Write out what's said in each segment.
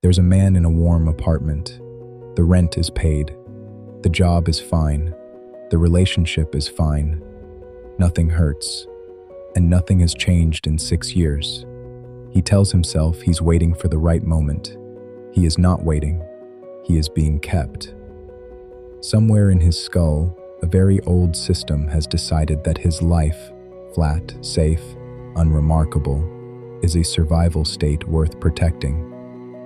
There's a man in a warm apartment. The rent is paid. The job is fine. The relationship is fine. Nothing hurts. And nothing has changed in 6 years. He tells himself he's waiting for the right moment. He is not waiting. He is being kept. Somewhere in his skull, a very old system has decided that his life, flat, safe, unremarkable, is a survival state worth protecting,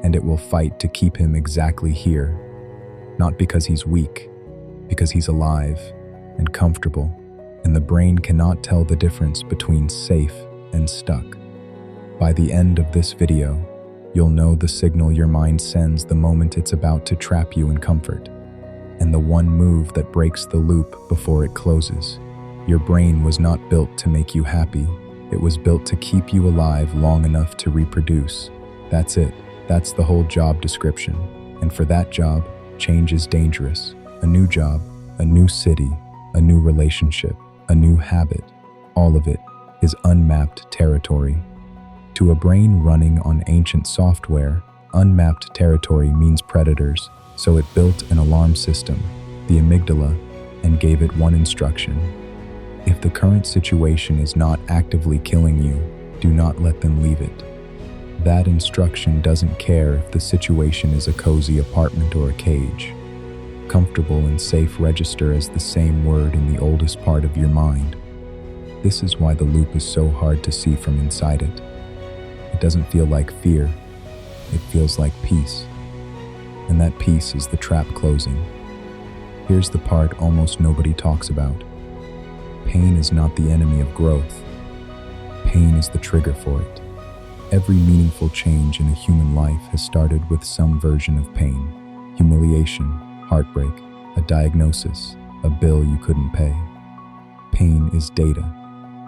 and it will fight to keep him exactly here, not because he's weak, because he's alive and comfortable, and the brain cannot tell the difference between safe and stuck. By the end of this video, you'll know the signal your mind sends the moment it's about to trap you in comfort, and the one move that breaks the loop before it closes. Your brain was not built to make you happy. It was built to keep you alive long enough to reproduce. That's it. That's the whole job description. And for that job, change is dangerous. A new job, a new city, a new relationship, a new habit, all of it is unmapped territory. To a brain running on ancient software, unmapped territory means predators, so it built an alarm system, the amygdala, and gave it one instruction. If the current situation is not actively killing you, do not let them leave it. That instruction doesn't care if the situation is a cozy apartment or a cage. Comfortable and safe register as the same word in the oldest part of your mind. This is why the loop is so hard to see from inside it. It doesn't feel like fear. It feels like peace. And that peace is the trap closing. Here's the part almost nobody talks about. Pain is not the enemy of growth. Pain is the trigger for it. Every meaningful change in a human life has started with some version of pain. Humiliation, heartbreak, a diagnosis, a bill you couldn't pay. Pain is data.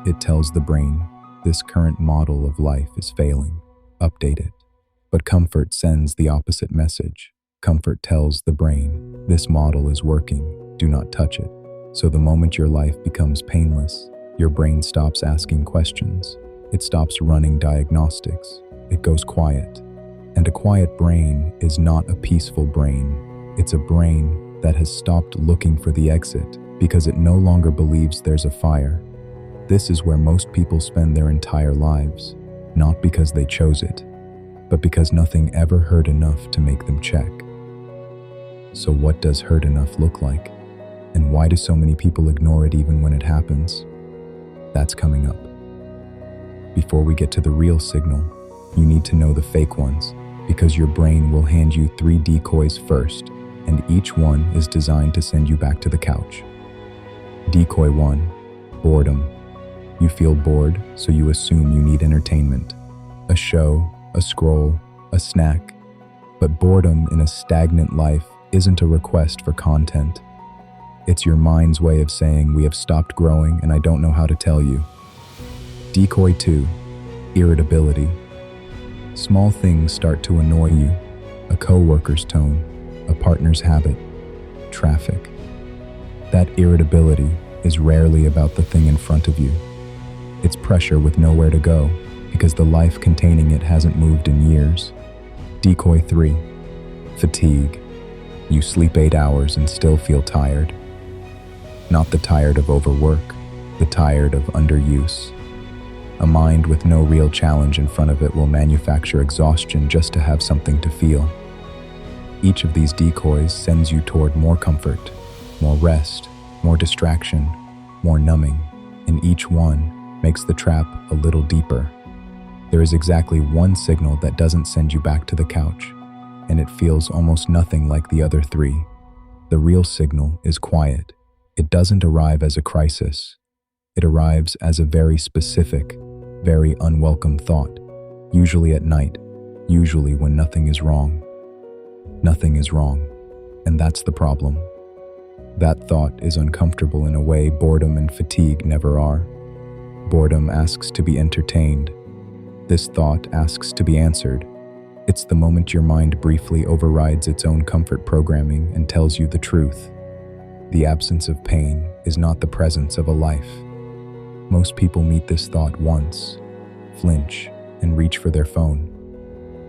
It tells the brain, this current model of life is failing. Update it. But comfort sends the opposite message. Comfort tells the brain, this model is working, do not touch it. So the moment your life becomes painless, your brain stops asking questions. It stops running diagnostics. It goes quiet. And a quiet brain is not a peaceful brain. It's a brain that has stopped looking for the exit because it no longer believes there's a fire. This is where most people spend their entire lives, not because they chose it, but because nothing ever hurt enough to make them check. So what does hurt enough look like? And why do so many people ignore it even when it happens? That's coming up. Before we get to the real signal, you need to know the fake ones, because your brain will hand you 3 decoys first, and each one is designed to send you back to the couch. Decoy 1, boredom. You feel bored, so you assume you need entertainment. A show, a scroll, a snack. But boredom in a stagnant life isn't a request for content. It's your mind's way of saying, we have stopped growing and I don't know how to tell you. Decoy 2, irritability. Small things start to annoy you. A coworker's tone, a partner's habit, traffic. That irritability is rarely about the thing in front of you. It's pressure with nowhere to go, because the life containing it hasn't moved in years. Decoy 3, fatigue. You sleep 8 hours and still feel tired. Not the tired of overwork, the tired of underuse. A mind with no real challenge in front of it will manufacture exhaustion just to have something to feel. Each of these decoys sends you toward more comfort, more rest, more distraction, more numbing, and each one makes the trap a little deeper. There is exactly one signal that doesn't send you back to the couch, and it feels almost nothing like the other 3. The real signal is quiet. It doesn't arrive as a crisis. It arrives as a very specific, very unwelcome thought, usually at night, usually when nothing is wrong. Nothing is wrong, and that's the problem. That thought is uncomfortable in a way boredom and fatigue never are. Boredom asks to be entertained. This thought asks to be answered. It's the moment your mind briefly overrides its own comfort programming and tells you the truth. The absence of pain is not the presence of a life. Most people meet this thought once, flinch, and reach for their phone.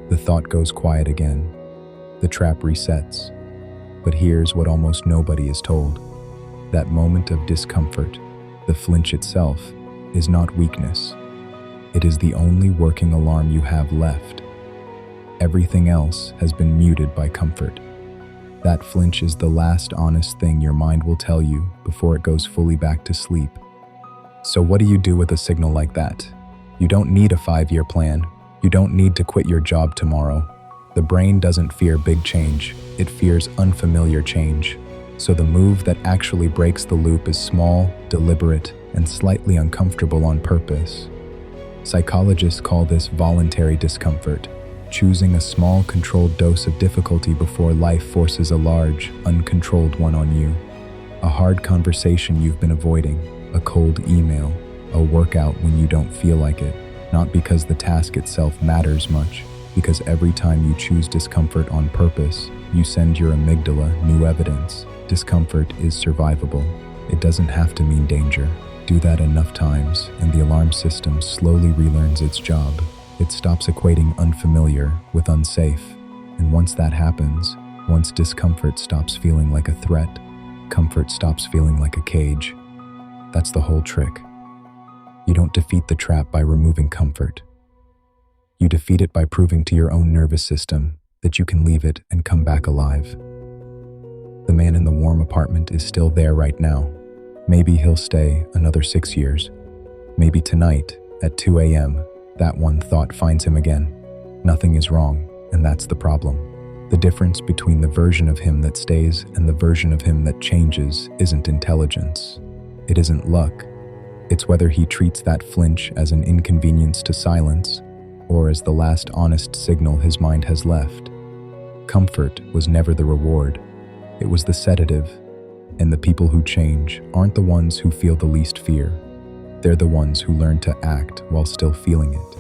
The thought goes quiet again. The trap resets. But here's what almost nobody is told. That moment of discomfort, the flinch itself, is not weakness. It is the only working alarm you have left. Everything else has been muted by comfort. That flinch is the last honest thing your mind will tell you before it goes fully back to sleep. So what do you do with a signal like that? You don't need a 5-year plan. You don't need to quit your job tomorrow. The brain doesn't fear big change. It fears unfamiliar change. So the move that actually breaks the loop is small, deliberate, and slightly uncomfortable on purpose. Psychologists call this voluntary discomfort, choosing a small, controlled dose of difficulty before life forces a large, uncontrolled one on you. A hard conversation you've been avoiding, a cold email, a workout when you don't feel like it, not because the task itself matters much, because every time you choose discomfort on purpose, you send your amygdala new evidence. Discomfort is survivable. It doesn't have to mean danger. Do that enough times, and the alarm system slowly relearns its job. It stops equating unfamiliar with unsafe. And once that happens, once discomfort stops feeling like a threat, comfort stops feeling like a cage. That's the whole trick. You don't defeat the trap by removing comfort. You defeat it by proving to your own nervous system that you can leave it and come back alive. The man in the warm apartment is still there right now. Maybe he'll stay another 6 years. Maybe tonight, at 2 a.m., that one thought finds him again. Nothing is wrong, and that's the problem. The difference between the version of him that stays and the version of him that changes isn't intelligence. It isn't luck. It's whether he treats that flinch as an inconvenience to silence or as the last honest signal his mind has left. Comfort was never the reward. It was the sedative. And the people who change aren't the ones who feel the least fear. They're the ones who learn to act while still feeling it.